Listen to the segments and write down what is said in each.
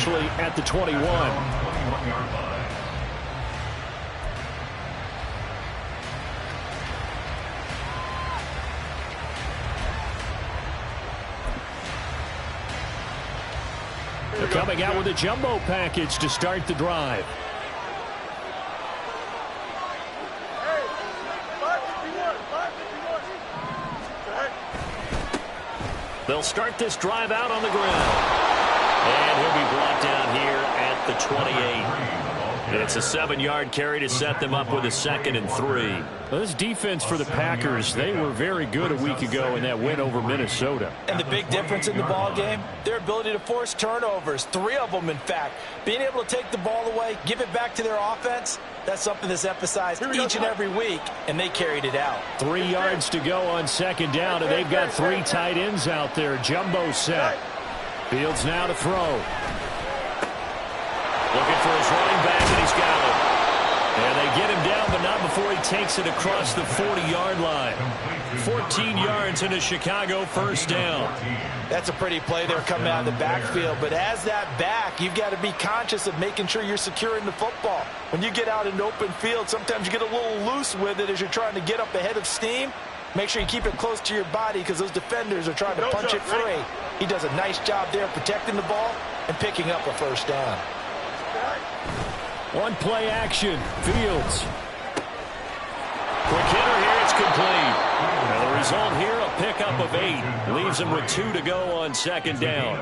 officially at the 21. They're coming out with a jumbo package to start the drive. They'll start this drive out on the ground. And he'll be brought down here at the 28. And it's a 7-yard carry to set them up with a 2nd and 3. Well, this defense for the Packers, they were very good a week ago in that win over Minnesota. And the big difference in the ball game, their ability to force turnovers, 3 of them in fact. Being able to take the ball away, give it back to their offense, that's something that's emphasized each and every week, and they carried it out. 3 yards to go on 2nd down, and they've got 3 tight ends out there. Jumbo set. Fields now to throw. Looking for his running back, and he's got it. And they get him down, but not before he takes it across the 40-yard line. 14 yards in a Chicago 1st down. That's a pretty play there coming out of the backfield, but as that back, you've got to be conscious of making sure you're securing the football. When you get out in open field, sometimes you get a little loose with it as you're trying to get up ahead of steam. Make sure you keep it close to your body because those defenders are trying to punch it free. He does a nice job there protecting the ball and picking up a 1st down. One play action. Fields. Quick hitter here. It's complete. And the result here, a pickup of 8. Leaves him with 2 to go on 2nd down.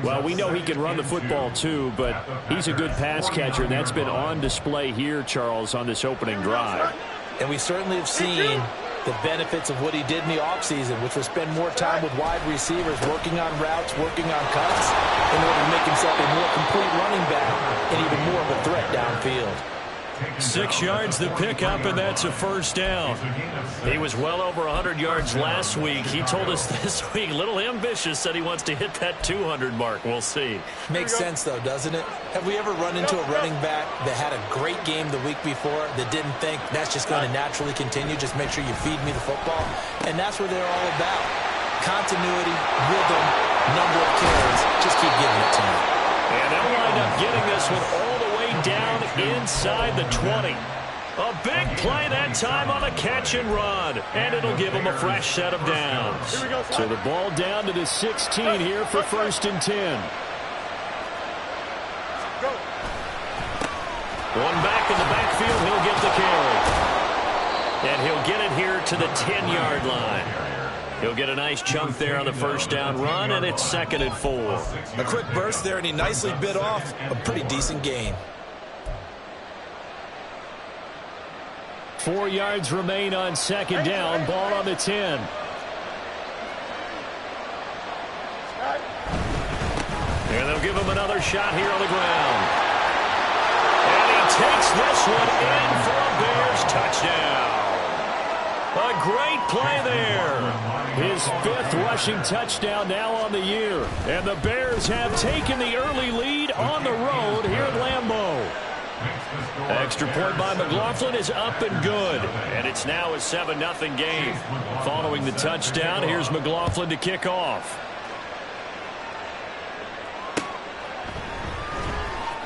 Well, we know he can run the football too, but he's a good pass catcher. And that's been on display here, Charles, on this opening drive. And we certainly have seen the benefits of what he did in the offseason, which was spend more time with wide receivers, working on routes, working on cuts, in order to make himself a more complete running back and even more of a threat downfield. 6 yards the pickup, and that's a 1st down. He was well over 100 yards last week. He told us this week, a little ambitious, said he wants to hit that 200 mark. We'll see. Makes sense, though, doesn't it? Have we ever run into a running back that had a great game the week before that didn't think that's just going to naturally continue? Just make sure you feed me the football. And that's what they're all about. Continuity, rhythm, number of carries. Just keep giving it to me. And they'll wind up getting this one all the way down inside the 20. A big play that time on a catch and run. And it'll give them a fresh set of downs. So the ball down to the 16 here for 1st and 10. One back in the backfield, he'll get the carry. And he'll get it here to the 10-yard line. He'll get a nice chunk there on the 1st down run, and it's 2nd and 4. A quick burst there, and he nicely bit off a pretty decent gain. 4 yards remain on 2nd down. Ball on the 10. And they'll give him another shot here on the ground. And he takes this one in for a Bears touchdown. A great play there. His 5th rushing touchdown now on the year. And the Bears have taken the early lead on the road here at Lambeau. Extra point by McLaughlin is up and good. And it's now a 7-0 game. Following the touchdown, here's McLaughlin to kick off.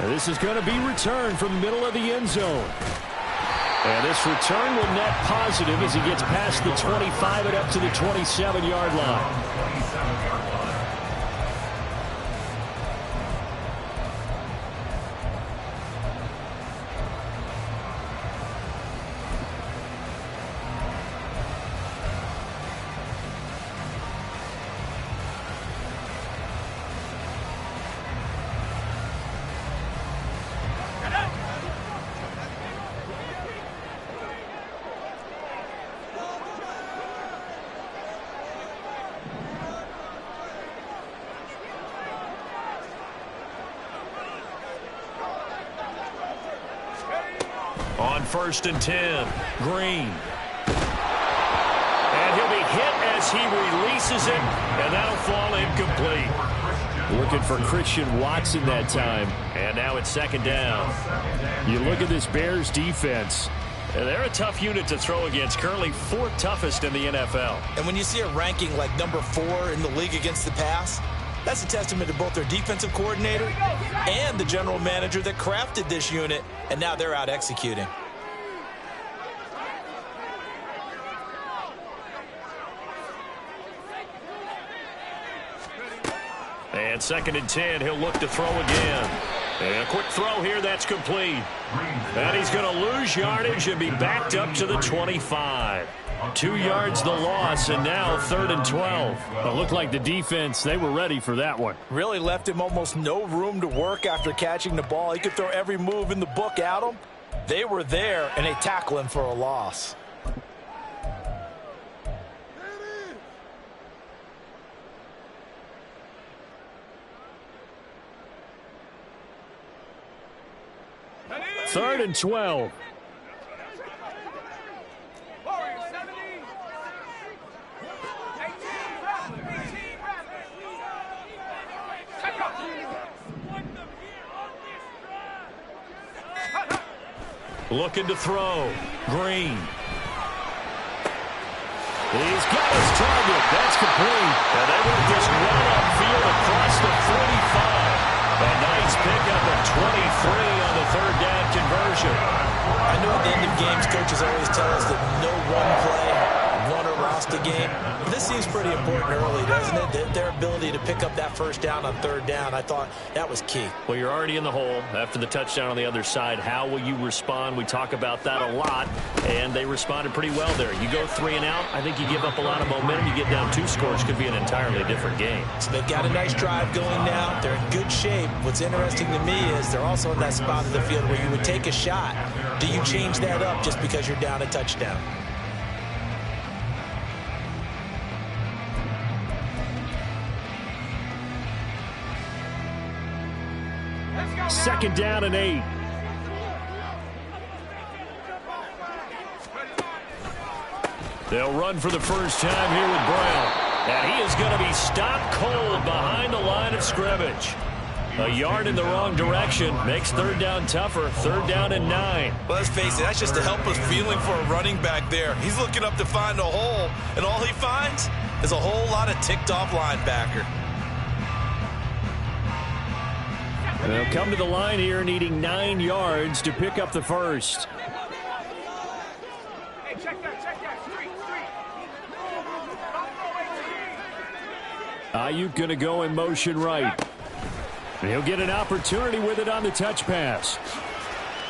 And this is going to be returned from the middle of the end zone. And this return will net positive as he gets past the 25 and up to the 27-yard line. On 1st and 10, Green. And he'll be hit as he releases it, and that'll fall incomplete. Looking for Christian Watson that time. And now it's 2nd down. You look at this Bears defense. They're a tough unit to throw against, currently 4th toughest in the NFL. And when you see a ranking like number 4 in the league against the pass, That's a testament to both their defensive coordinator and the general manager that crafted this unit, and now they're out executing. And 2nd and 10, he'll look to throw again. And a quick throw here, that's complete. And he's going to lose yardage and be backed up to the 25. 2 yards the loss, and now 3rd and 12. It looked like the defense, they were ready for that one. Really left him almost no room to work after catching the ball. He could throw every move in the book at him. They were there, and they tackle him for a loss. Third and 12. Looking to throw. Green. He's got his target. That's complete. And they will just run upfield across the 45. A nice pickup of 23 on the 3rd down conversion. I know at the end of games, coaches always tell us that no one play, won or lost a game. But this seems pretty important early, doesn't it? Their ability to pick up that 1st down on 3rd down, I thought that was key. Well, you're already in the hole after the touchdown on the other side. How will you respond? We talk about that a lot, and they responded pretty well there. You go 3 and out, I think you give up a lot of momentum. You get down 2 scores, could be an entirely different game. So they've got a nice drive going now. They're in good shape. What's interesting to me is they're also in that spot of the field where you would take a shot. Do you change that up just because you're down a touchdown? Second down and 8. They'll run for the first time here with Brown. And he is going to be stopped cold behind the line of scrimmage. A yard in the wrong direction makes 3rd down tougher. 3rd down and 9. Well, let's face it, that's just a helpless feeling for a running back there. He's looking up to find a hole, and all he finds is a whole lot of ticked-off linebacker. They'll come to the line here needing 9 yards to pick up the first. Hey, check that. Three. Ayuk going to go in motion right. And he'll get an opportunity with it on the touch pass.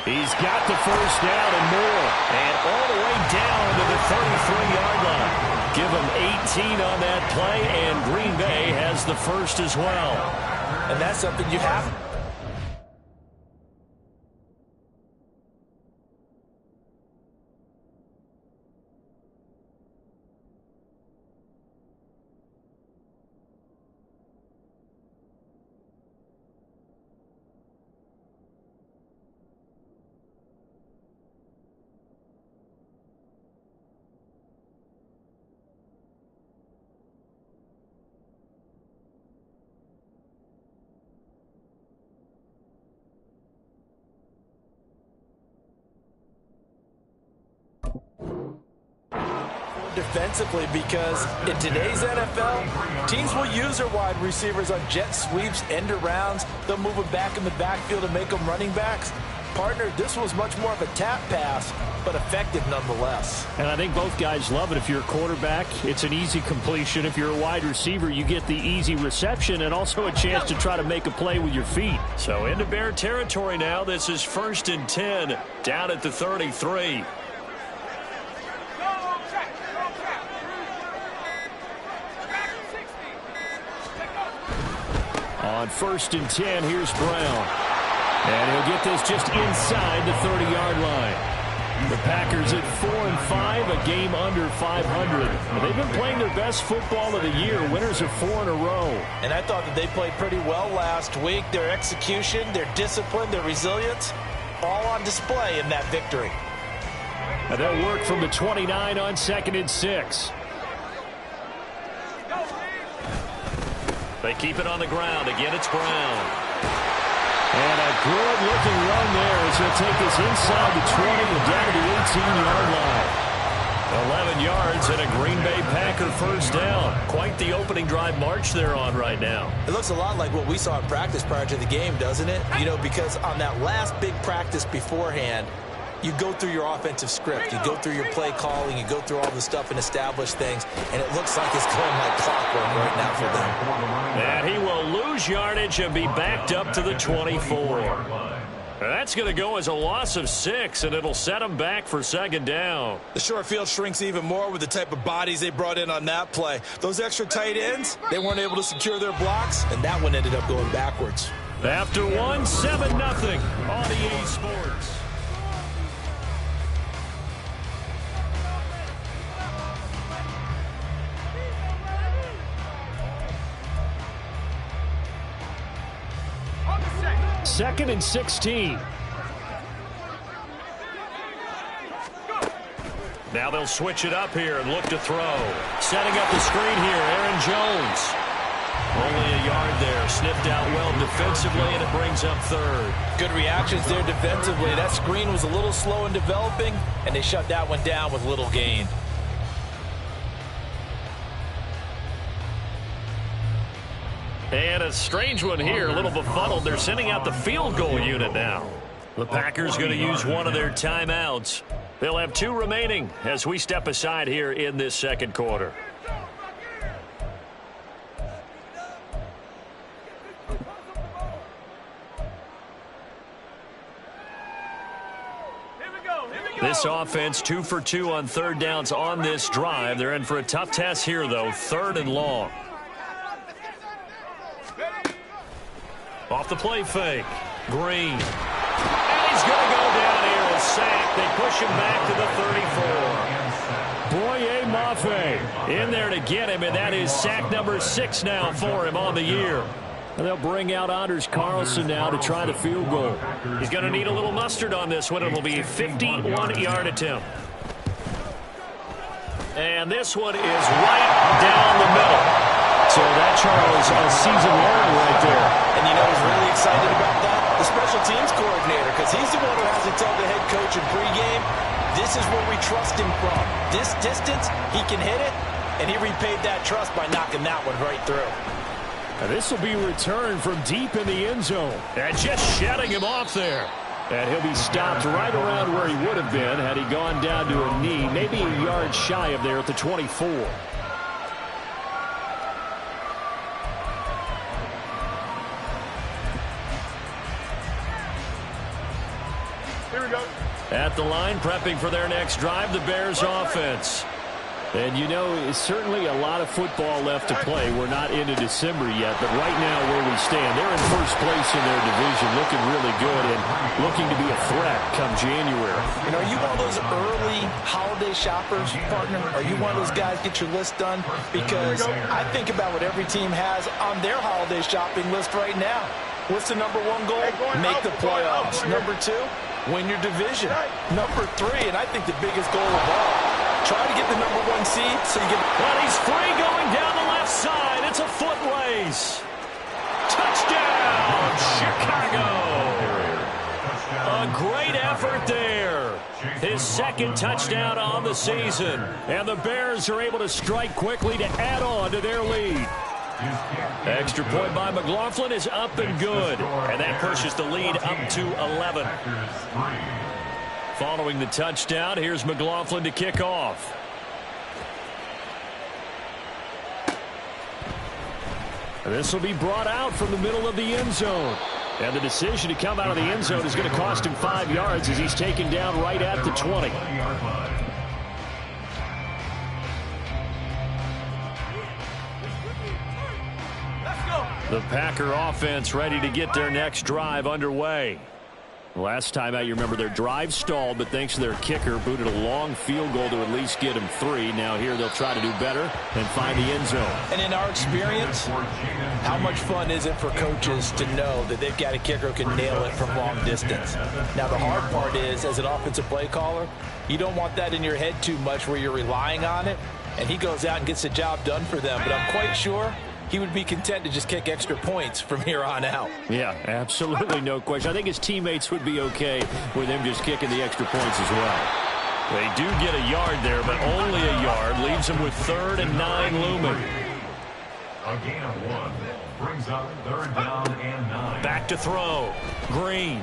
He's got the first down and more. And all the way down to the 33-yard line. Give him 18 on that play, and Green Bay has the first as well. And that's something you have. Defensively, because in today's NFL, teams will use their wide receivers on jet sweeps, end arounds. They'll move them back in the backfield and make them running backs. Partner, this was much more of a tap pass, but effective nonetheless. And I think both guys love it. If you're a quarterback, it's an easy completion. If you're a wide receiver, you get the easy reception and also a chance to try to make a play with your feet. So into Bear territory now. This is 1st and 10 down at the 33. On 1st and 10, here's Brown. And he'll get this just inside the 30-yard line. The Packers at 4-5, a game under 500. They've been playing their best football of the year, winners of 4 in a row. And I thought that they played pretty well last week. Their execution, their discipline, their resilience, all on display in that victory. And they'll work from the 29 on 2nd and 6. They keep it on the ground. Again, it's Brown. And a good-looking run there as he'll take this inside the 20 and down to the 18-yard line. 11 yards and a Green Bay Packer first down. Quite the opening drive march they're on right now. It looks a lot like what we saw in practice prior to the game, doesn't it? You know, because on that last big practice beforehand, you go through your offensive script. You go through your play calling. You go through all the stuff and establish things. And it looks like it's going like clockwork right now for them. And he will lose yardage and be backed up to the 24. That's going to go as a loss of 6, and it'll set him back for second down. The short field shrinks even more with the type of bodies they brought in on that play. Those extra tight ends, they weren't able to secure their blocks, and that one ended up going backwards. After 1, 7-0 on EA Sports. Second and 16. Now they'll switch it up here and look to throw. Setting up the screen here, Aaron Jones. Only a yard there, sniffed out well defensively, and it brings up third. Good reactions there defensively. That screen was a little slow in developing, and they shut that one down with little gain. And a strange one here, a little befuddled. They're sending out the field goal unit now. The Packers going to use one of their timeouts. They'll have 2 remaining as we step aside here in this second quarter. This offense 2 for 2 on third downs on this drive. They're in for a tough test here, though. 3rd and long. Off the play fake. Green. And he's going to go down here. A sack. They push him back to the 34. Boye Mafe in there to get him, and that is sack number 6 now for him on the year. And they'll bring out Anders Carlson now to try the field goal. He's going to need a little mustard on this one. It'll be a 51-yard attempt. And this one is right down the middle. So that, Charles, a season long right there. And you know who's really excited about that? The special teams coordinator, because he's the one who has to tell the head coach in pregame, this is where we trust him from. This distance, he can hit it, and he repaid that trust by knocking that one right through. And this will be returned from deep in the end zone. And just shutting him off there. And he'll be stopped right around where he would have been had he gone down to a knee, maybe a yard shy of there at the 24. At the line, prepping for their next drive, the Bears offense. And, you know, it's certainly a lot of football left to play. We're not into December yet, but right now where we stand, they're in first place in their division, looking really good and looking to be a threat come January. And are you one of those early holiday shoppers, partner? Are you one of those guys get your list done? Because I think about what every team has on their holiday shopping list right now. What's the number 1 goal? Make the playoffs. Number 2, win your division. Number 3, and I think the biggest goal of all, try to get the number 1 seed so you get... Well, he's free going down the left side. It's a foot race. Touchdown, Chicago. A great effort there. His 2nd touchdown on the season. And the Bears are able to strike quickly to add on to their lead. Extra point by McLaughlin is up and good. And that pushes the lead up to 11. Following the touchdown, here's McLaughlin to kick off. This will be brought out from the middle of the end zone. And the decision to come out of the end zone is going to cost him 5 yards as he's taken down right at the 20. The Packer offense ready to get their next drive underway. Last time out, you remember their drive stalled, but thanks to their kicker, booted a long field goal to at least get him 3. Now here they'll try to do better and find the end zone. And in our experience, how much fun is it for coaches to know that they've got a kicker who can nail it from long distance? Now the hard part is, as an offensive play caller, you don't want that in your head too much where you're relying on it, and he goes out and gets the job done for them. But I'm quite sure he would be content to just kick extra points from here on out. Yeah, absolutely no question. I think his teammates would be okay with him just kicking the extra points as well. They do get a yard there, but only a yard. Leaves them with 3rd and 9 looming. A gain of 1 brings up 3rd down and 9. Back to throw. Green.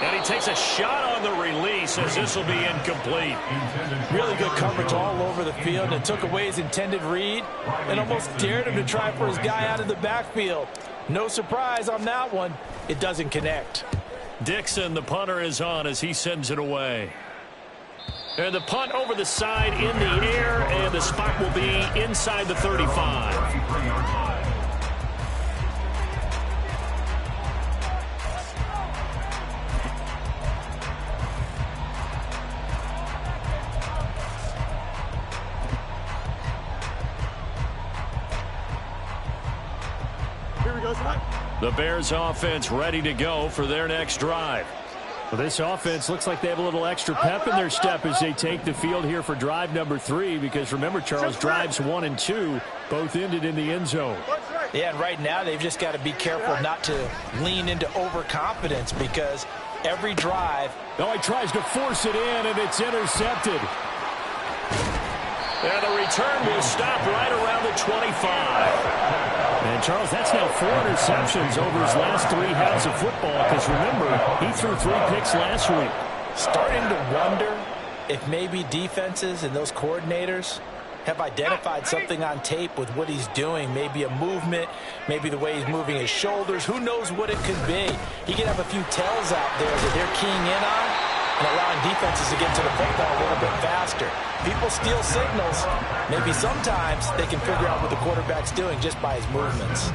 And he takes a shot on the release as this will be incomplete. Really good coverage all over the field, and took away his intended read and almost dared him to try for his guy out of the backfield. No surprise on that one. It doesn't connect. Dixon, the punter, is on as he sends it away. And the punt over the side in the air, and the spot will be inside the 35. The Bears offense ready to go for their next drive. Well, this offense looks like they have a little extra pep in their step as they take the field here for drive number 3, because remember, Charles, drives 1 and 2 both ended in the end zone. Yeah, and right now they've just got to be careful not to lean into overconfidence, because every drive... Oh, he tries to force it in, and it's intercepted. And the return will stop right around the 25. And, Charles, that's now 4 interceptions over his last 3 halves of football, because, remember, he threw 3 picks last week. Starting to wonder if maybe defenses and those coordinators have identified something on tape with what he's doing. Maybe a movement, maybe the way he's moving his shoulders. Who knows what it could be? He could have a few tells out there that they're keying in on and allowing defenses to get to the football a little bit faster. People steal signals. Maybe sometimes they can figure out what the quarterback's doing just by his movements.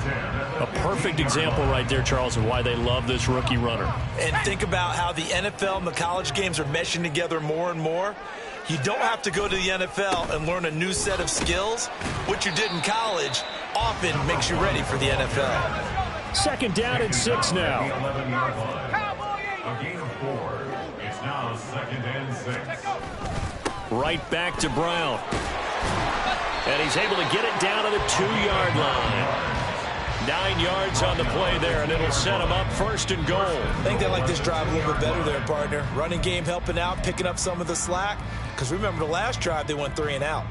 A perfect example right there, Charles, of why they love this rookie runner. And think about how the NFL and the college games are meshing together more and more. You don't have to go to the NFL and learn a new set of skills. What you did in college often makes you ready for the NFL. 2nd down and 6 now. A gain of 4. It's now 2nd and 6. Right back to Brown. And he's able to get it down to the 2-yard line. 9 yards on the play there, and it'll set him up 1st and goal. I think they like this drive a little bit better there, partner. Running game helping out, picking up some of the slack. Because remember, the last drive, they went 3 and out.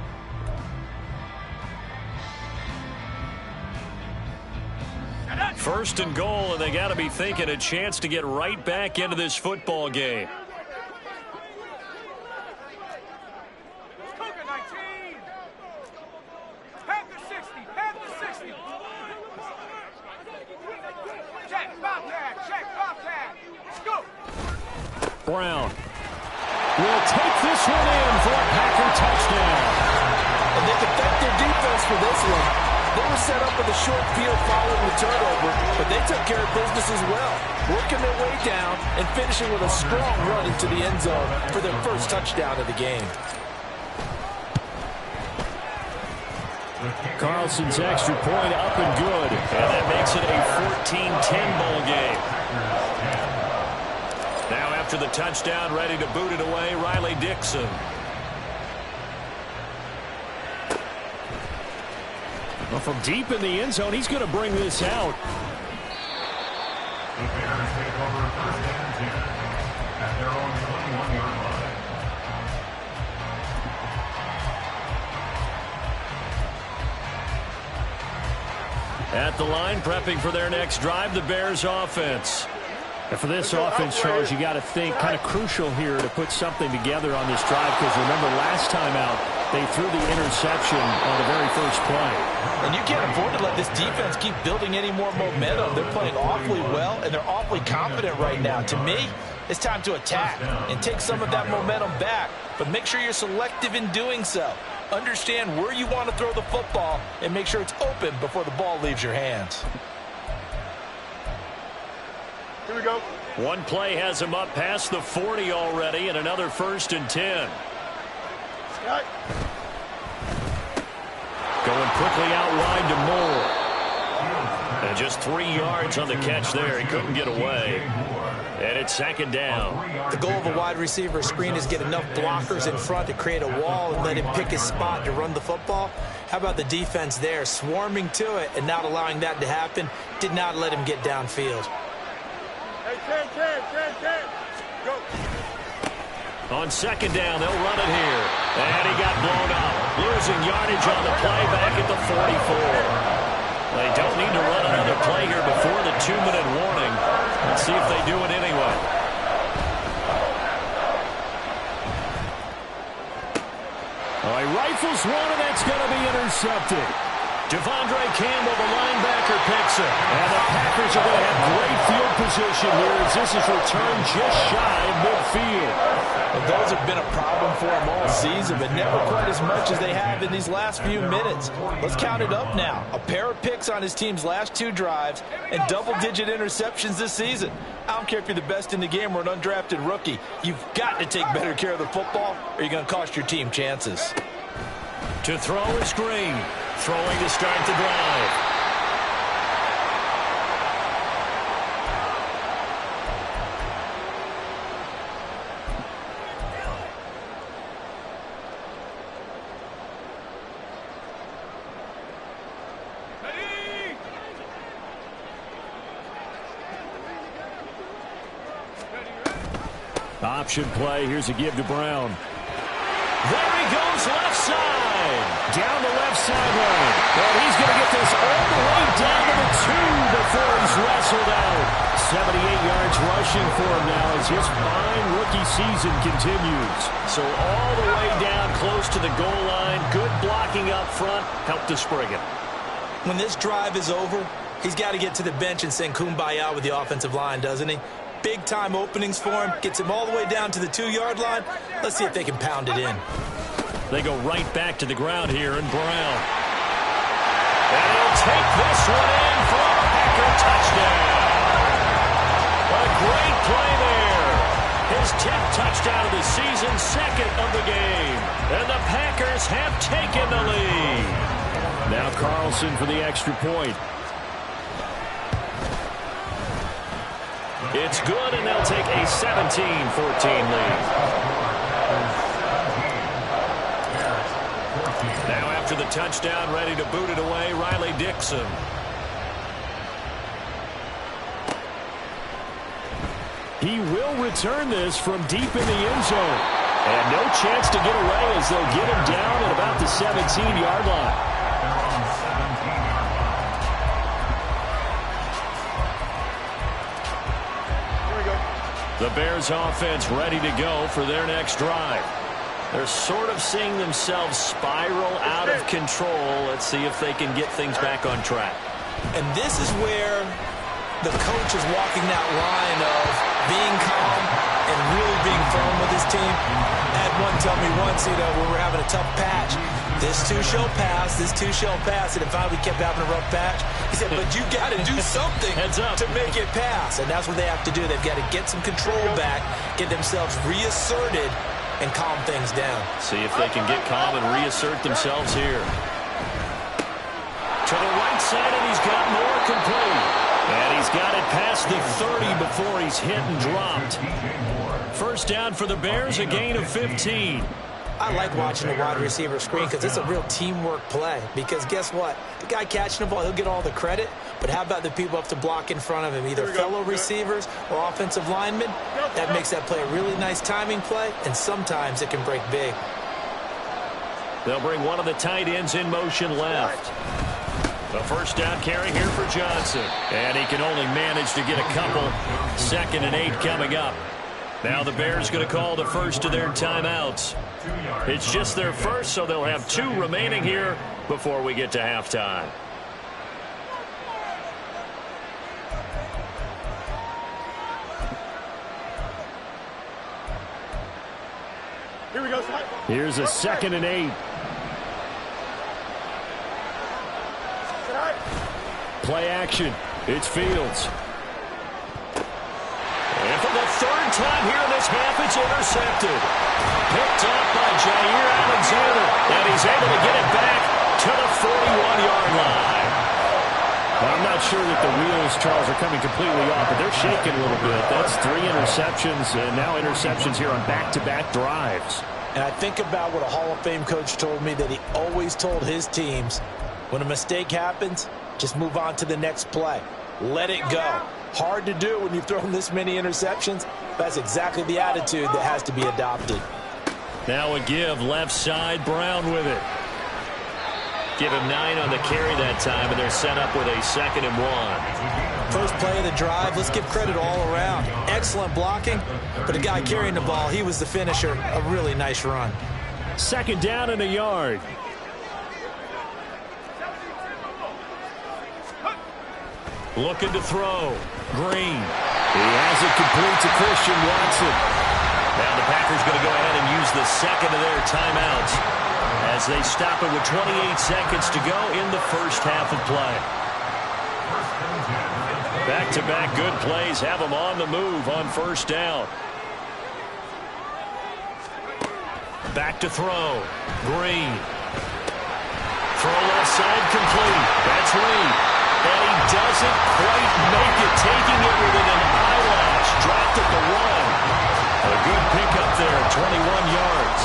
First and goal, and they got to be thinking a chance to get right back into this football game. Brown will take this one in for a Packer touchdown. And they can thank their defense for this one. They were set up with a short field following the turnover, but they took care of business as well, working their way down and finishing with a strong run into the end zone for their first touchdown of the game. Carlson's extra point up and good. And that makes it a 14-10 ball game. Now after the touchdown, ready to boot it away, Riley Dixon. Well, from deep in the end zone, he's going to bring this out. The Bears take over 1st and 10 at their own 21-yard line. At the line, prepping for their next drive, the Bears offense. And for this offense, Charles, you got to think kind of crucial here to put something together on this drive, because remember last time out, they threw the interception on the very first play. And you can't afford to let this defense keep building any more momentum. They're playing awfully well, and they're awfully confident right now. To me, it's time to attack and take some of that momentum back, but make sure you're selective in doing so. Understand where you want to throw the football and make sure it's open before the ball leaves your hands. Here we go. One play has him up past the 40 already, and another 1st and 10. Right. Going quickly out wide to Moore. And just 3 yards on the catch there. He couldn't get away. And it's 2nd down. The goal of a wide receiver screen is get enough blockers in front to create a wall and let him pick his spot to run the football. How about the defense there, swarming to it and not allowing that to happen? Did not let him get downfield. Hey, 10. Go. On second down, they'll run it here. And he got blown up. Losing yardage on the play back at the 44. They don't need to run another play here before the 2-minute warning. Let's see if they do it anyway. Oh, he rifles one, and that's going to be intercepted. Devondre Campbell, the linebacker, picks it. And the Packers are going to have great field position here as this is returned just shy of midfield. Well, those have been a problem for them all season, but never quite as much as they have in these last few minutes. Let's count it up now. A pair of picks on his team's last 2 drives and double-digit interceptions this season. I don't care if you're the best in the game or an undrafted rookie. You've got to take better care of the football or you're going to cost your team chances. To throw is Green. Throwing to start the drive. Option play. Here's a give to Brown. There he goes, left side. Down the left sideline. Well, he's going to get this all the way down to the 2 before he's wrestled out. 78 yards rushing for him now as his fine rookie season continues. So all the way down close to the goal line. Good blocking up front. Helped to spring it. When this drive is over, he's got to get to the bench and sing kumbaya with the offensive line, doesn't he? Big-time openings for him. Gets him all the way down to the 2-yard line. Let's see if they can pound it in. They go right back to the ground here, and Brown. And he'll take this one in for a Packer touchdown. A great play there. His 10th touchdown of the season, 2nd of the game. And the Packers have taken the lead. Now Carlson for the extra point. It's good, and they'll take a 17-14 lead. Now after the touchdown, ready to boot it away, Riley Dixon. He will return this from deep in the end zone. And no chance to get away as they'll get him down at about the 17-yard line. The Bears offense ready to go for their next drive. They're sort of seeing themselves spiral out of control. Let's see if they can get things back on track. And this is where the coach is walking that line of being calm and really being firm with his team. I had one tell me once, when we're having a tough patch, this too shall pass, this too shall pass. And if we kept having a rough patch, he said, but you got to do something to make it pass. And that's what they have to do. They've got to get some control back, get themselves reasserted, and calm things down. See if they can get calm and reassert themselves here. To the right side, and he's got more complete. And he's got it past the 30 before he's hit and dropped. First down for the Bears, a gain of 15. I like watching the wide receiver screen because it's a real teamwork play. Because guess what? The guy catching the ball, he'll get all the credit. But how about the people up to block in front of him, either fellow receivers or offensive linemen? That makes that play a really nice timing play, and sometimes it can break big. They'll bring one of the tight ends in motion left. The first down carry here for Johnson. And he can only manage to get a couple. 2nd and 8 coming up. Now the Bears going to call the first of their timeouts. It's just their first, so they'll have 2 remaining here before we get to halftime. Here we go, Slide. Here's a 2nd and 8. Play action. It's Fields. And for the 3rd time here in this half, it's intercepted. Picked up by Jair Alexander. And he's able to get it back to the 41-yard line. Well, I'm not sure that the wheels, Charles, are coming completely off, but they're shaking a little bit. That's 3 interceptions, and now interceptions here on back-to-back drives. And I think about what a Hall of Fame coach told me, that he always told his teams, when a mistake happens, just move on to the next play. Let it go. Hard to do when you've thrown this many interceptions. That's exactly the attitude that has to be adopted. Now a give left side, Brown with it. Give him 9 on the carry that time, and they're set up with a 2nd and 1. First play of the drive, let's give credit all around. Excellent blocking, but the guy carrying the ball, he was the finisher. A really nice run. 2nd down and a yard. Looking to throw. Green. He has it complete to Christian Watson. Now the Packers going to go ahead and use the 2nd of their timeouts as they stop it with 28 seconds to go in the first half of play. Back-to-back good plays have them on the move on 1st down. Back to throw. Green. Throw left side complete. That's Lee. And he doesn't quite make it, taking it within an eyelash. Dropped at the 1. A good pickup there, 21 yards.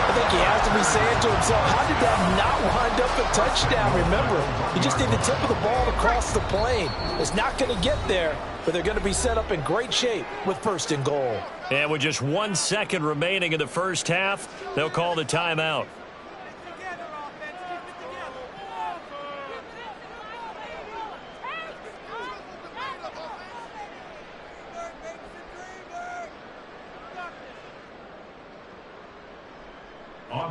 I think he has to be saying to himself, how did that not wind up a touchdown? Remember, you just need the tip of the ball to cross the plane. It's not going to get there, but they're going to be set up in great shape with 1st and goal. And with just 1 second remaining in the first half, they'll call the timeout.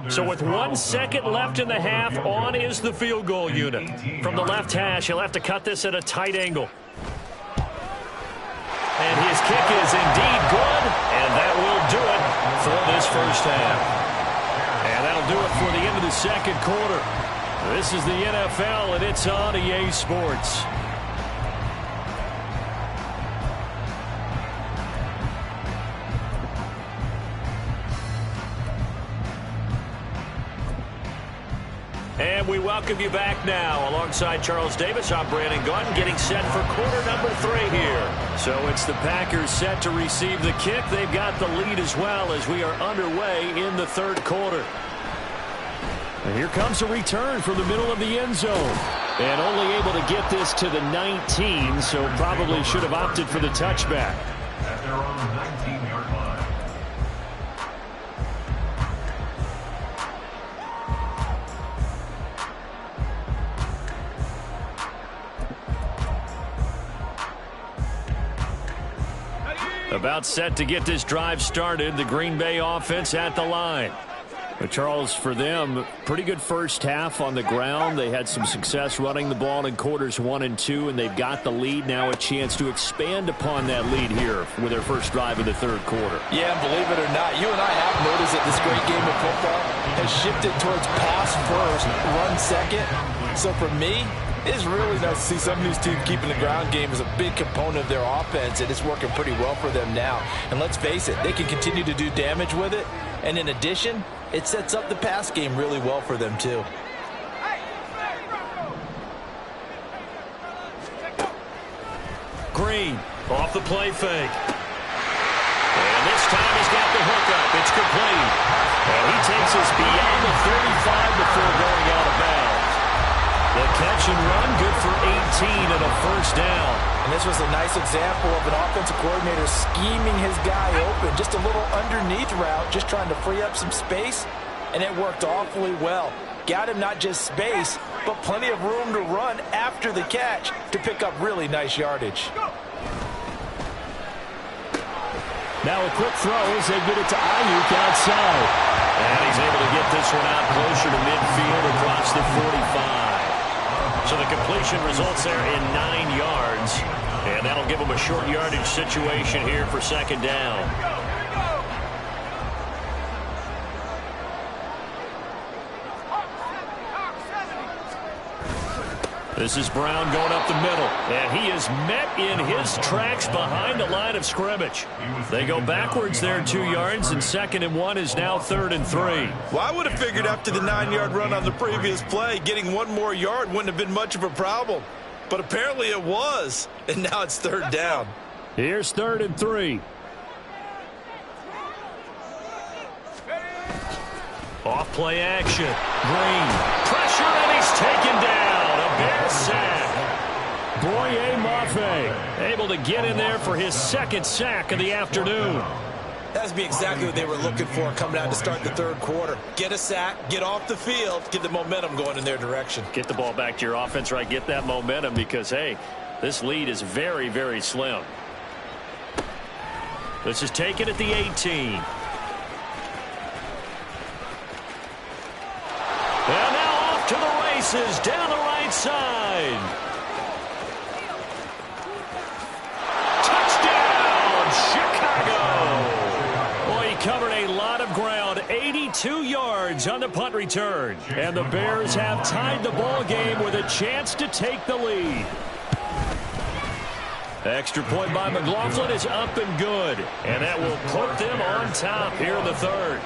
So with 1 second left in the half, on is the field goal unit. From the left hash, he'll have to cut this at a tight angle. And his kick is indeed good, and that will do it for this first half. And that'll do it for the end of the 2nd quarter. This is the NFL, and it's on EA Sports. And we welcome you back now. Alongside Charles Davis, I'm Brandon Gaudin, getting set for quarter number 3 here. So it's the Packers set to receive the kick. They've got the lead as well as we are underway in the 3rd quarter. And here comes a return from the middle of the end zone. And only able to get this to the 19, so probably should have opted for the touchback. At their own 19-yard line. About set to get this drive started. The Green Bay offense at the line. But Charles, for them, pretty good first half on the ground. They had some success running the ball in quarters 1 and 2, and they've got the lead now, a chance to expand upon that lead here with their first drive of the 3rd quarter. Yeah, believe it or not, you and I have noticed that this great game of football has shifted towards pass first, run second. So for me, it's really nice to see some of these teams keeping the ground game as a big component of their offense, and it's working pretty well for them now. And let's face it, they can continue to do damage with it. And in addition, it sets up the pass game really well for them, too. Green off the play fake. And this time he's got the hook up. It's complete. And he takes us beyond the 35 before going out of bounds. The catch and run, good for 18 and a first down. And this was a nice example of an offensive coordinator scheming his guy open. Just a little underneath route, just trying to free up some space. And it worked awfully well. Got him not just space, but plenty of room to run after the catch to pick up really nice yardage. Now a quick throw as they get it to Ayuk outside. And he's able to get this one out closer to midfield across the 45. So the completion results there in 9 yards. And that'll give them a short yardage situation here for 2nd down. This is Brown going up the middle, and he is met in his tracks behind the line of scrimmage. They go backwards there 2 yards, and 2nd and 1 is now 3rd and 3. Well, I would have figured after the 9-yard run on the previous play, getting 1 more yard wouldn't have been much of a problem. But apparently it was, and now it's 3rd down. Here's 3rd and 3. Off play action. Green. Pressure, and he's taken down. A Bears sack. Boye Mafe able to get in there for his second sack of the afternoon. That's be exactly what they were looking for coming out to start the third quarter. Get a sack, get off the field, get the momentum going in their direction. Get the ball back to your offense, right? Get that momentum because, hey, this lead is very, very slim. This is taken at the 18. And now off to the races down the right side. Touchdown, Chicago. Boy, he covered a lot of ground, 82 yards on the punt return. And the Bears have tied the ball game with a chance to take the lead. Extra point by McLaughlin is up and good. And that will put them on top here in the third.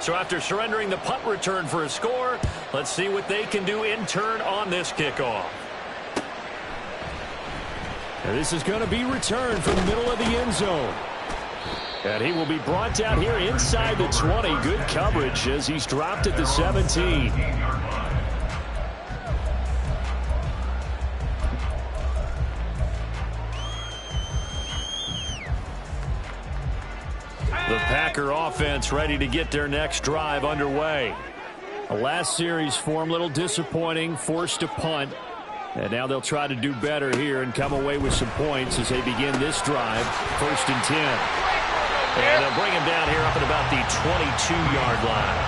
So after surrendering the punt return for a score, let's see what they can do in turn on this kickoff. And this is going to be returned from the middle of the end zone. And he will be brought down here inside the 20. Good coverage as he's dropped at the 17. The Packer offense ready to get their next drive underway. The last series form a little disappointing, forced a punt. And now they'll try to do better here and come away with some points as they begin this drive. 1st and 10. And they'll bring him down here up at about the 22-yard line.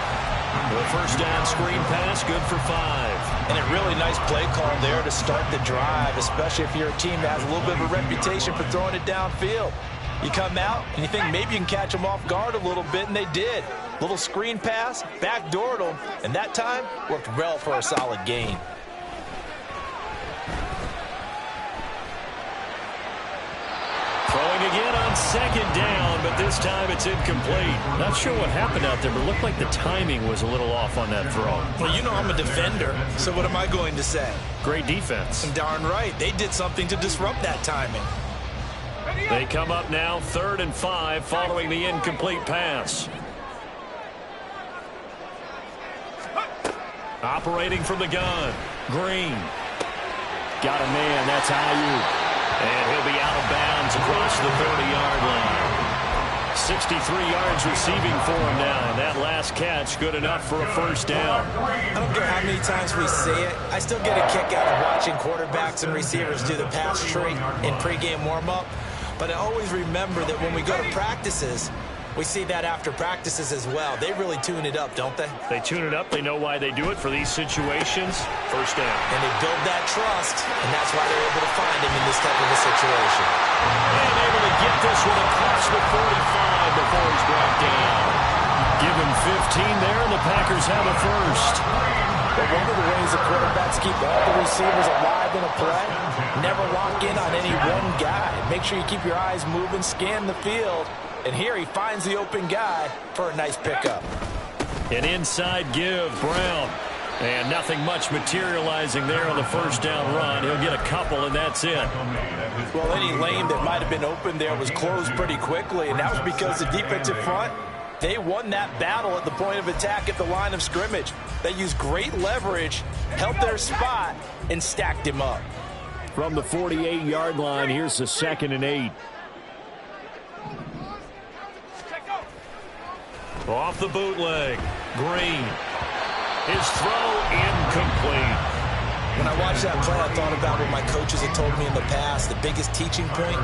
The first down screen pass, good for 5. And a really nice play call there to start the drive, especially if you're a team that has a little bit of a reputation for throwing it downfield. You come out and you think maybe you can catch them off guard a little bit, and they did. Little screen pass, backdoored them, and that time worked well for a solid gain. Throwing again on 2nd down, but this time it's incomplete. Not sure what happened out there, but it looked like the timing was a little off on that throw. Well, you know I'm a defender, so what am I going to say? Great defense. Darn right. They did something to disrupt that timing. They come up now 3rd and 5 following the incomplete pass. Operating from the gun. Green. Got a man. That's Ayuk. And he'll be out of bounds across the 30-yard line. 63 yards receiving for him now. And that last catch good enough for a first down. I don't care how many times we say it. I still get a kick out of watching quarterbacks and receivers do the pass tree in pregame warm-up. But I always remember that when we go to practices, we see that after practices as well. They really tune it up, don't they? They tune it up. They know why they do it for these situations. First down. And they build that trust, and that's why they're able to find him in this type of a situation. And able to get this one across the 45 before he's brought down. Give him 15 there, and the Packers have a first. But one of the ways the quarterbacks keep all the receivers alive in a play, never lock in on any one guy. Make sure you keep your eyes moving, scan the field. And here he finds the open guy for a nice pickup. An inside give, Brown. And nothing much materializing there on the first down run. He'll get a couple, and that's it. Well, any lane that might have been open there was closed pretty quickly, and that was because the defensive front, they won that battle at the point of attack at the line of scrimmage. They used great leverage, held their spot, and stacked him up. From the 48-yard line, here's the 2nd and 8. Off the bootleg. Green. His throw incomplete. When I watched that play, I thought about what my coaches had told me in the past. The biggest teaching point,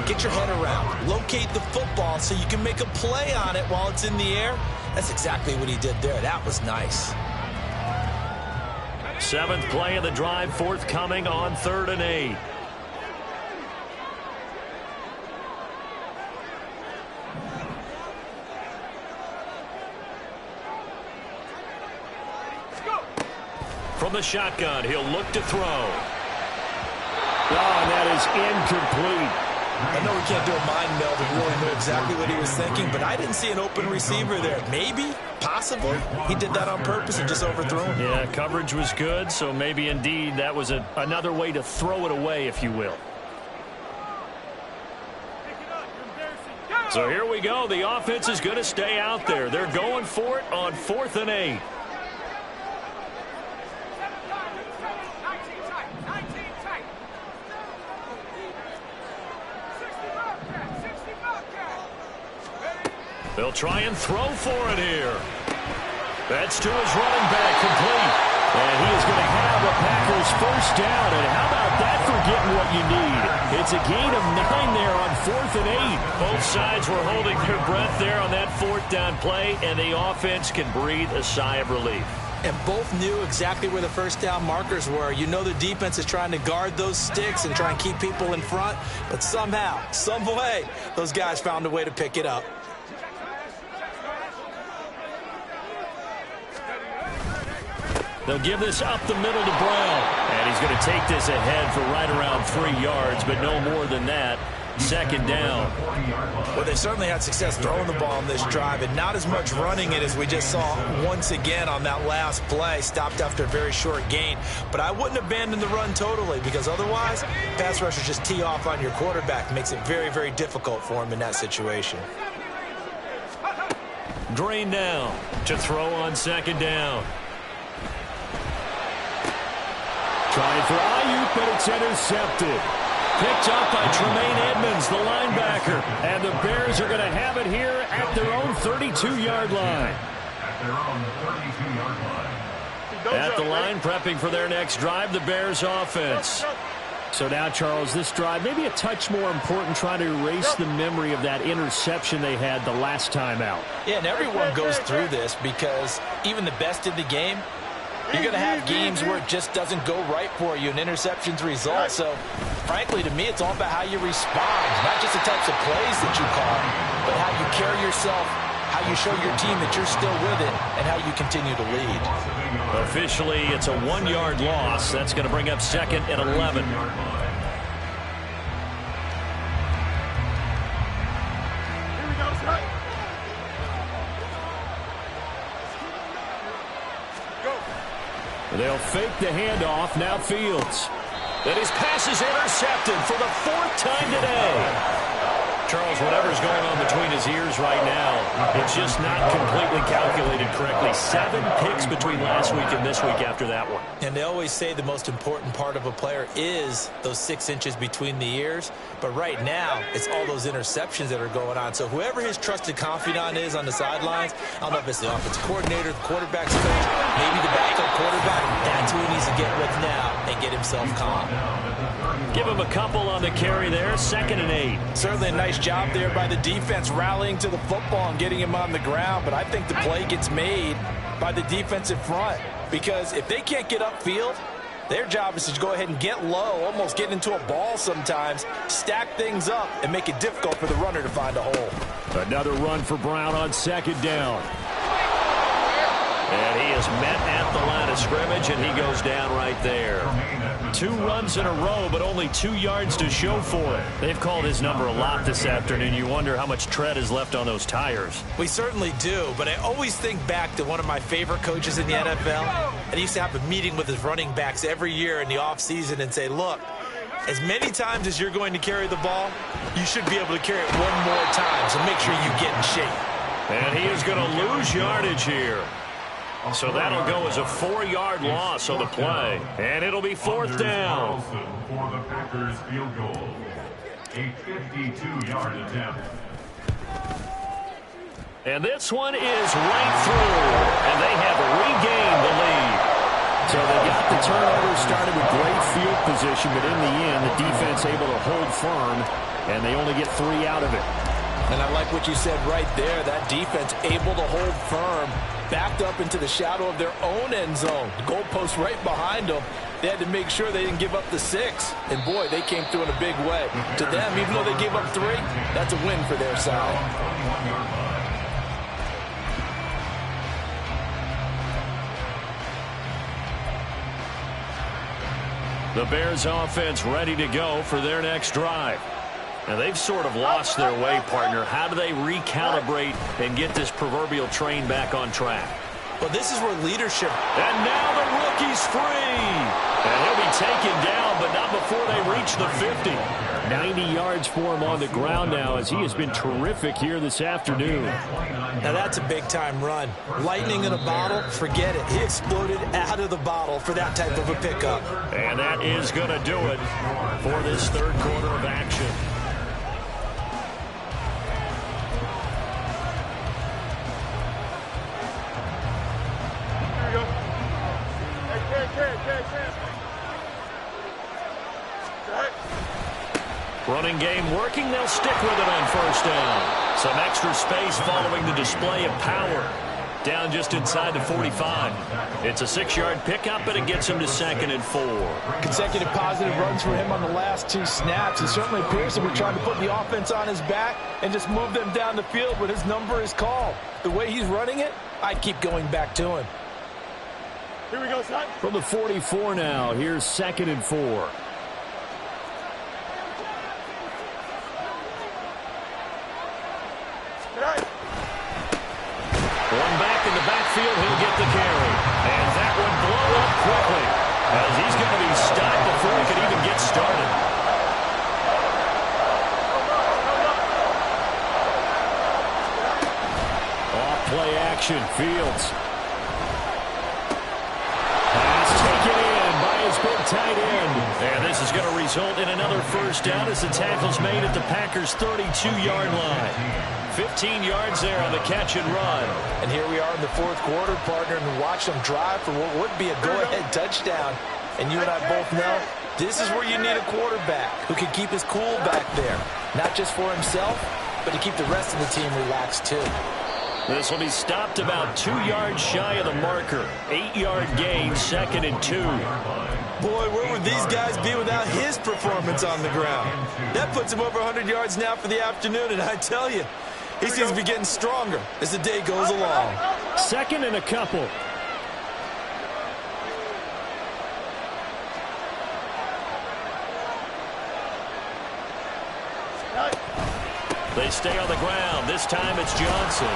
get your head around. Locate the football so you can make a play on it while it's in the air. That's exactly what he did there. That was nice. 7th play of the drive, forthcoming on 3rd and 8. From the shotgun, he'll look to throw. Oh, and that is incomplete. I know we can't do a mind meld and really know exactly what he was thinking, but I didn't see an open receiver there. Maybe, possibly, he did that on purpose and just overthrew him. Yeah, coverage was good, so maybe indeed that was another way to throw it away, if you will. So here we go. The offense is going to stay out there. They're going for it on 4th and 8. They'll try and throw for it here. That's to his running back, complete. And he is going to have a Packers first down. And how about that for getting what you need? It's a gain of 9 there on 4th and 8. Both sides were holding their breath there on that 4th down play, and the offense can breathe a sigh of relief. And both knew exactly where the first down markers were. You know the defense is trying to guard those sticks and try and keep people in front. But somehow, some way, those guys found a way to pick it up. They'll give this up the middle to Brown. And he's going to take this ahead for right around 3 yards, but no more than that. 2nd down. Well, they certainly had success throwing the ball on this drive, and not as much running it as we just saw once again on that last play. Stopped after a very short gain. But I wouldn't abandon the run totally, because otherwise, pass rushers just tee off on your quarterback. Makes it very, very difficult for him in that situation. Green now to throw on 2nd down. Trying for Ayuk, but it's intercepted. Picked up by Tremaine Edmonds, the linebacker. And the Bears are going to have it here at their own 32-yard line. At their own 32-yard line. At the line, prepping for their next drive, the Bears offense. So now, Charles, this drive maybe a touch more important, trying to erase the memory of that interception they had the last time out. Yeah, and everyone goes through this because even the best in the game, you're going to have games where it just doesn't go right for you, and interceptions result. So, frankly, to me, it's all about how you respond, not just the types of plays that you call, but how you carry yourself, how you show your team that you're still with it, and how you continue to lead. Officially, it's a 1-yard loss. That's going to bring up 2nd and 11. They'll fake the handoff. Now Fields. And his pass is intercepted for the 4th time today. Charles, whatever's going on between his ears right now, it's just not completely calculated correctly. 7 picks between last week and this week after that one. And they always say the most important part of a player is those 6 inches between the ears. But right now, it's all those interceptions that are going on. So whoever his trusted confidant is on the sidelines, I don't know if it's the offensive coordinator, the quarterback's coach, maybe the backup quarterback, that's who he needs to get with now and get himself calm. Give him a couple on the carry there, 2nd and 8. Certainly a nice job there by the defense rallying to the football and getting him on the ground, but I think the play gets made by the defensive front, because if they can't get upfield, their job is to go ahead and get low, almost get into a ball sometimes, stack things up, and make it difficult for the runner to find a hole. Another run for Brown on 2nd down. And he is met at the line of scrimmage, and he goes down right there. 2 runs in a row, but only 2 yards to show for it. They've called his number a lot this afternoon. You wonder how much tread is left on those tires. We certainly do, but I always think back to one of my favorite coaches in the NFL. And he used to have a meeting with his running backs every year in the offseason and say, look, as many times as you're going to carry the ball, you should be able to carry it one more time, so make sure you get in shape. And he is going to lose yardage here. So that'll go as a 4-yard loss on the play. And it'll be 4th down. For the Packers field goal. A 52-yard attempt. And this one is right through. And they have regained the lead. So they got the turnover started with great field position, but in the end, the defense able to hold firm, and they only get 3 out of it. And I like what you said right there. That defense able to hold firm, backed up into the shadow of their own end zone. The goalpost right behind them. They had to make sure they didn't give up the 6. And, boy, they came through in a big way. To them, even though they gave up 3, that's a win for their side. The Bears offense ready to go for their next drive. And they've sort of lost their way, partner. How do they recalibrate and get this proverbial train back on track? Well, this is where leadership. And now the rookie's free. And he'll be taken down, but not before they reach the 50. 90 yards for him on the ground now, as he has been terrific here this afternoon. Now that's a big-time run. Lightning in a bottle, forget it. He exploded out of the bottle for that type of a pickup. And that is going to do it for this 3rd quarter of action. Running game working. They'll stick with it on first down. Some extra space following the display of power. Down just inside the 45. It's a 6-yard pickup, and it gets him to 2nd and 4. Consecutive positive runs for him on the last 2 snaps. It certainly appears to be trying to put the offense on his back and just move them down the field when his number is called. The way he's running it, I'd keep going back to him. Here we go, son. From the 44 now, here's 2nd and 4. One back in the backfield, he'll get the carry. And that one blown up quickly, as he's going to be stopped before he can even get started. Off play action, Fields. Pass taken in by his big tight end. And this is going to result in another first down as the tackle's made at the Packers' 32-yard line. 15 yards there on the catch and run. And here we are in the 4th quarter, partner, and watch them drive for what would be a go-ahead touchdown. And you and I both know this is where you need a quarterback who can keep his cool back there. Not just for himself, but to keep the rest of the team relaxed too. This will be stopped about 2 yards shy of the marker. 8-yard gain, 2nd and 2. Boy, where would these guys be without his performance on the ground? That puts him over 100 yards now for the afternoon, and I tell you, he seems to be getting stronger as the day goes along. 2nd and a couple. They stay on the ground. This time it's Johnson.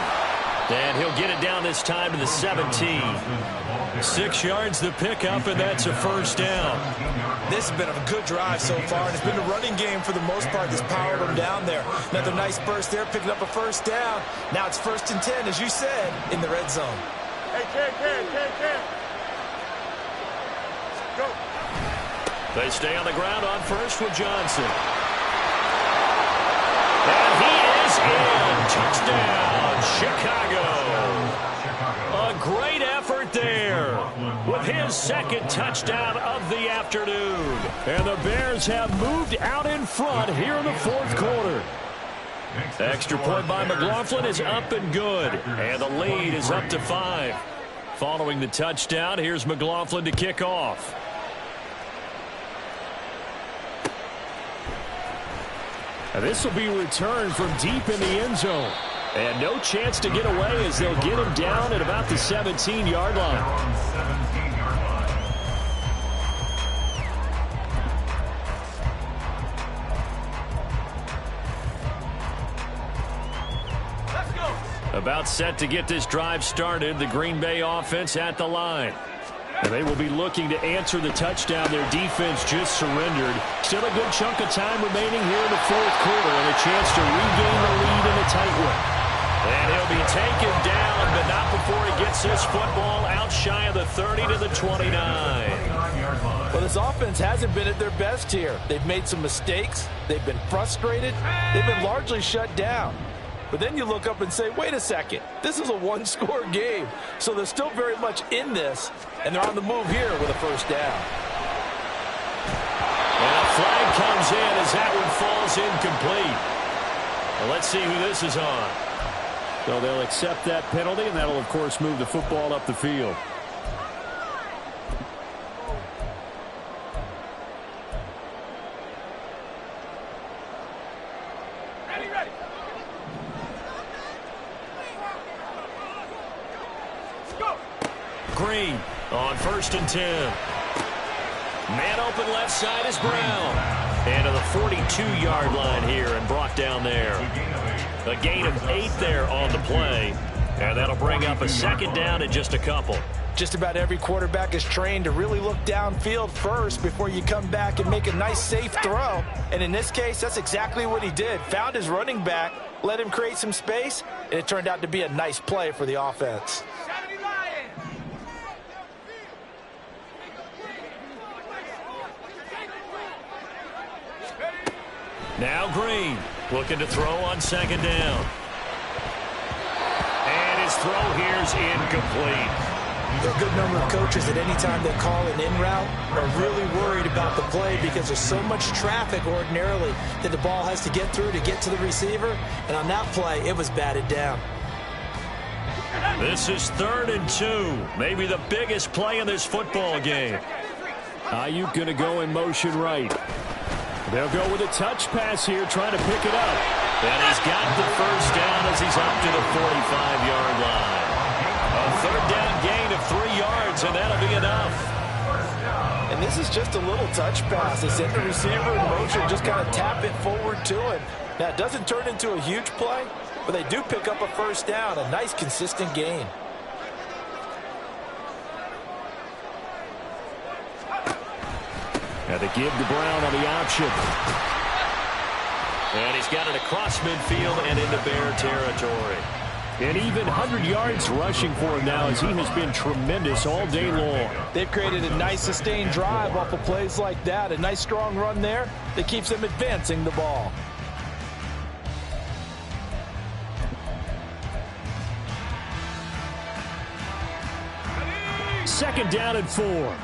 And he'll get it down this time to the 17. 6 yards the pickup, and that's a first down. This has been a good drive so far, and it's been a running game for the most part that's powered them down there. Another nice burst there, picking up a first down. Now it's 1st and 10, as you said, in the red zone. Hey, Ken. Go. They stay on the ground on first with Johnson. And he is in. Touchdown, Chicago. A great effort there with his 2nd touchdown of the afternoon. And the Bears have moved out in front here in the 4th quarter. Extra point by McLaughlin is up and good. And the lead is up to 5. Following the touchdown, here's McLaughlin to kick off. And this will be returned from deep in the end zone. And no chance to get away as they'll get him down at about the 17-yard line. About set to get this drive started, the Green Bay offense at the line. And they will be looking to answer the touchdown their defense just surrendered. Still a good chunk of time remaining here in the 4th quarter and a chance to regain the lead in a tight one. And he'll be taken down, but not before he gets this football out shy of the 30 to the 29. Well, this offense hasn't been at their best here. They've made some mistakes. They've been frustrated. They've been largely shut down. But then you look up and say, wait a second, this is a 1-score game. So they're still very much in this, and they're on the move here with a first down. And a flag comes in as that one falls incomplete. Well, let's see who this is on. So they'll accept that penalty, and that'll, of course, move the football up the field. Green on 1st and 10. Man open left side is Brown. And to the 42-yard line here and brought down there. A gain of 8 there on the play. And that'll bring up a 2nd down and just a couple. Just about every quarterback is trained to really look downfield first before you come back and make a nice, safe throw. And in this case, that's exactly what he did. Found his running back, let him create some space, and it turned out to be a nice play for the offense. Now Green looking to throw on 2nd down. And his throw here's incomplete. There are a good number of coaches that any time they call an in route are really worried about the play because there's so much traffic ordinarily that the ball has to get through to get to the receiver. And on that play, it was batted down. This is 3rd and 2. Maybe the biggest play in this football game. Ayuk going to go in motion right. They'll go with a touch pass here, trying to pick it up. And he's got the first down as he's up to the 45-yard line. A 3rd down gain of 3 yards, and that'll be enough. And this is just a little touch pass. They send the receiver in motion, just kind of tap it forward to him. Now, it doesn't turn into a huge play, but they do pick up a first down, a nice, consistent gain. And they give to Brown on the option. And he's got it across midfield and into Bear territory. And even 100 yards rushing for him now as he has been tremendous all day long. They've created a nice sustained drive off of plays like that. A nice strong run there that keeps them advancing the ball. Second down and 4.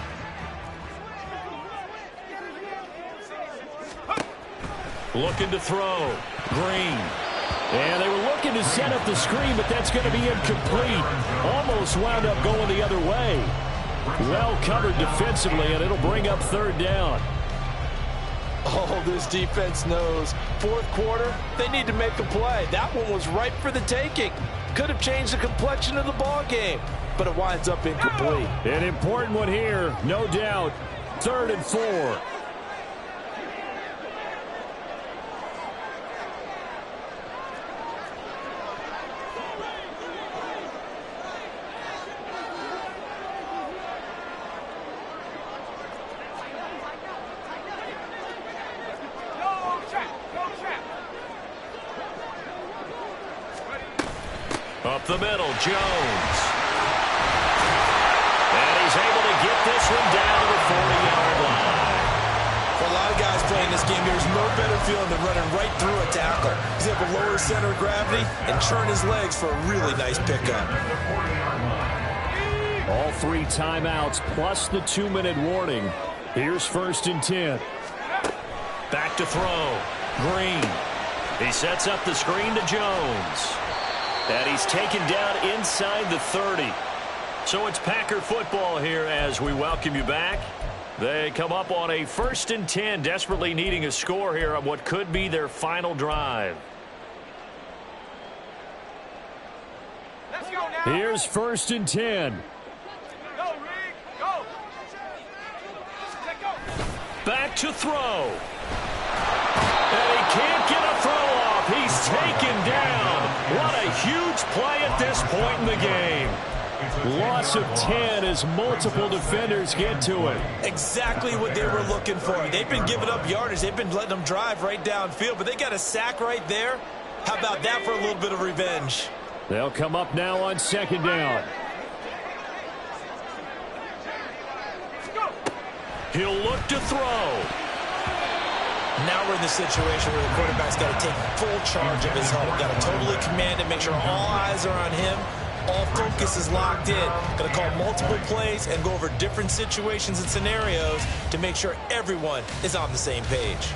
Looking to throw. Green. And they were looking to set up the screen, but that's going to be incomplete. Almost wound up going the other way. Well covered defensively, and it'll bring up 3rd down. Oh, this defense knows. 4th quarter, they need to make a play. That one was ripe for the taking. Could have changed the complexion of the ball game, but it winds up incomplete. An important one here, no doubt. 3rd and 4. Up the middle, Jones. And he's able to get this one down to the 40-yard line. For a lot of guys playing this game, there's no better feeling than running right through a tackle. He's able to lower his center of gravity and churn his legs for a really nice pickup. All 3 timeouts plus the 2-minute warning. Here's 1st and 10. Back to throw. Green. He sets up the screen to Jones. And he's taken down inside the 30. So it's Packer football here as we welcome you back. They come up on a 1st and 10, desperately needing a score here on what could be their final drive. Let's go now. Here's 1st and 10. Go, Rick. Go. Let go. Back to throw. And he can't get a throw off. He's taken down. What a huge play at this point in the game. Loss of 10 as multiple defenders get to it. Exactly what they were looking for. They've been giving up yardage. They've been letting them drive right downfield, but they got a sack right there. How about that for a little bit of revenge? They'll come up now on 2nd down. He'll look to throw. Now we're in the situation where the quarterback's got to take full charge of his huddle. Got to totally command it, make sure all eyes are on him. All focus is locked in. Got to call multiple plays and go over different situations and scenarios to make sure everyone is on the same page.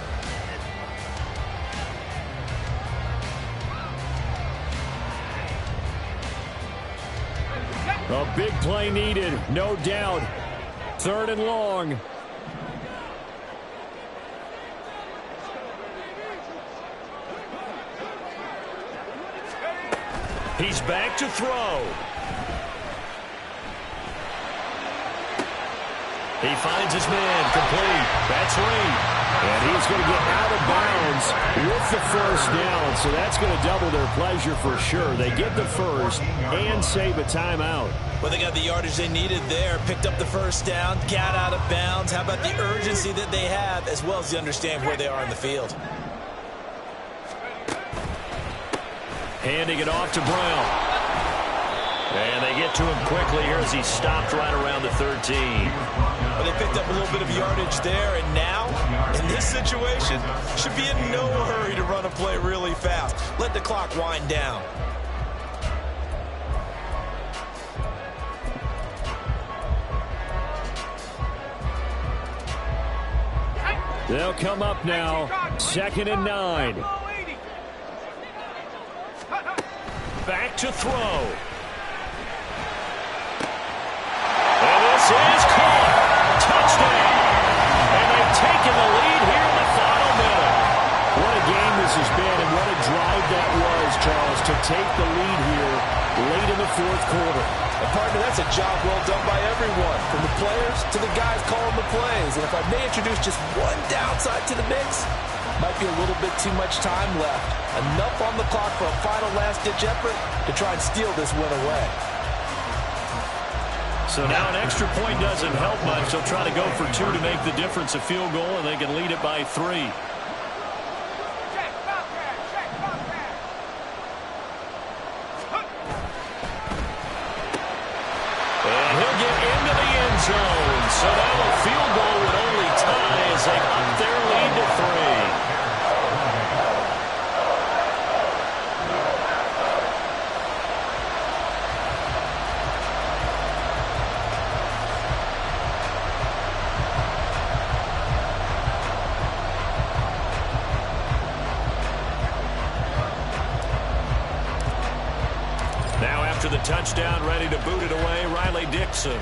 A big play needed, no doubt. 3rd and long. He's back to throw. He finds his man, complete. That's Reed. And he's going to get out of bounds with the first down, so that's going to double their pleasure for sure. They get the first and save a timeout. Well, they got the yardage they needed there, picked up the first down, got out of bounds. How about the urgency that they have, as well as they understand where they are in the field? Handing it off to Brown. And they get to him quickly here as he stopped right around the 13. Well, they picked up a little bit of yardage there, and now, in this situation, should be in no hurry to run a play really fast. Let the clock wind down. They'll come up now, 2nd and 9. Back to throw. And this is caught. Touchdown. And they've taken the lead here in the final minute. What a game this has been, and what a drive that was, Charles, to take the lead here late in the 4th quarter. And partner, that's a job well done by everyone, from the players to the guys calling the plays. And if I may introduce just one downside to the mix, might be a little bit too much time left. Enough on the clock for a final last-ditch effort to try and steal this win away. So now an extra point doesn't help much. They'll try to go for 2 to make the difference a field goal, and they can lead it by 3. And he'll get into the end zone. So now a field goal would only tie as they up their lead to 3. After the touchdown, ready to boot it away, Riley Dixon.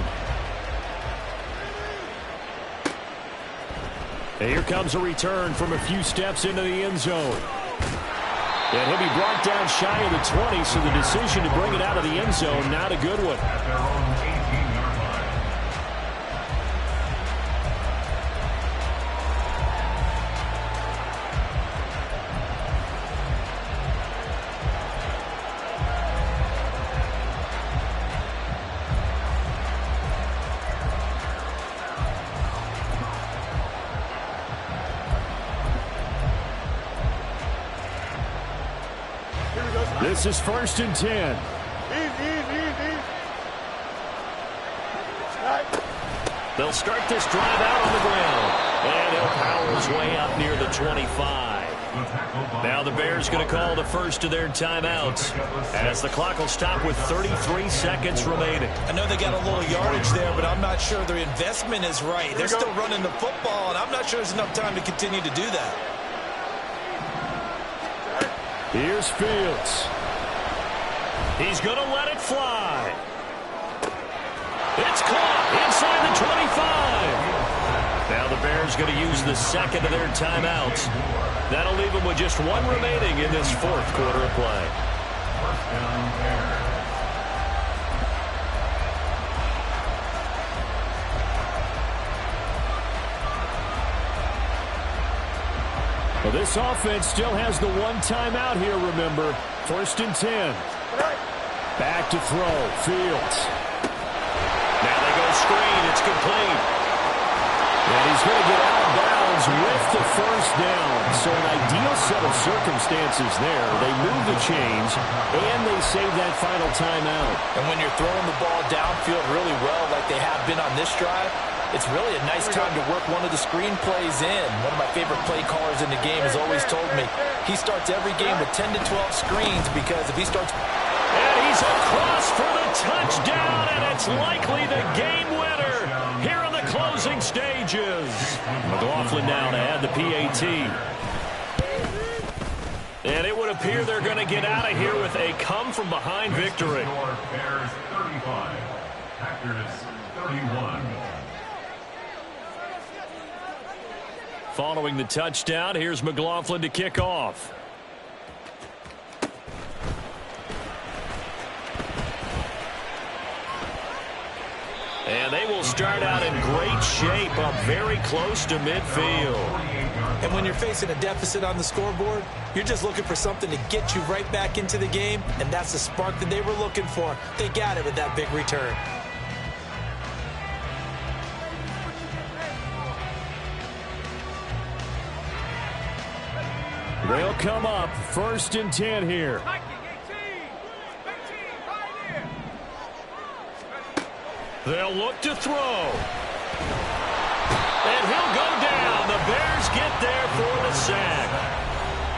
And here comes a return from a few steps into the end zone. And he'll be brought down shy of the 20, so the decision to bring it out of the end zone, not a good one. At their own 18-yard line. This is 1st and 10. They'll start this drive out on the ground. And he'll power his way up near the 25. Now the Bears going to call the first of their timeouts as the clock will stop with 33 seconds remaining. I know they got a little yardage there, but I'm not sure their investment is right. They're still running the football, and I'm not sure there's enough time to continue to do that. Here's Fields. He's going to let it fly. It's caught inside the 25. Now the Bears going to use the second of their timeouts. That'll leave them with just 1 remaining in this 4th quarter of play. First down, Bears. Well, this offense still has the 1 timeout here, remember. 1st and 10. Back to throw. Fields. Now they go screen. It's complete. And he's going to get out of bounds with the 1st down. So an ideal set of circumstances there. They move the chains, and they save that final timeout. And when you're throwing the ball downfield really well like they have been on this drive, it's really a nice time to work one of the screen plays in. One of my favorite play callers in the game has always told me he starts every game with 10 to 12 screens because if he starts... And he's across for the touchdown, and it's likely the game winner here in the closing stages. McLaughlin now to add the PAT. And it would appear they're going to get out of here with a come-from-behind victory. Bears 35, Packers 31. Following the touchdown, here's McLaughlin to kick off. And they will start out in great shape, up very close to midfield. And when you're facing a deficit on the scoreboard, you're just looking for something to get you right back into the game, and that's the spark that they were looking for. They got it with that big return. They'll come up 1st and 10 here. They'll look to throw. And he'll go down. The Bears get there for the sack.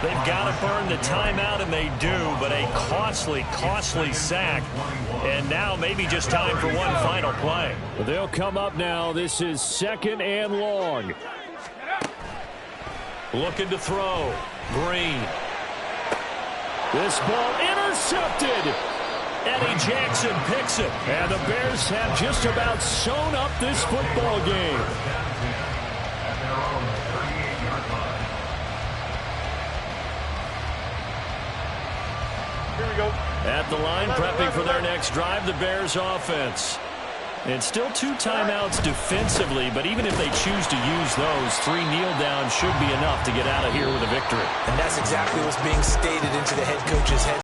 They've got to burn the timeout, and they do, but a costly, costly sack. And now maybe just time for one final play. They'll come up now. This is 2nd and long. Looking to throw. Green. This ball intercepted. Eddie Jackson picks it. And the Bears have just about sewn up this football game. At their own 38-yard line. Here we go. At the line, prepping for their next drive, the Bears offense. It's still 2 timeouts defensively, but even if they choose to use those, 3 kneel downs should be enough to get out of here with a victory. And that's exactly what's being stated into the head coach's head.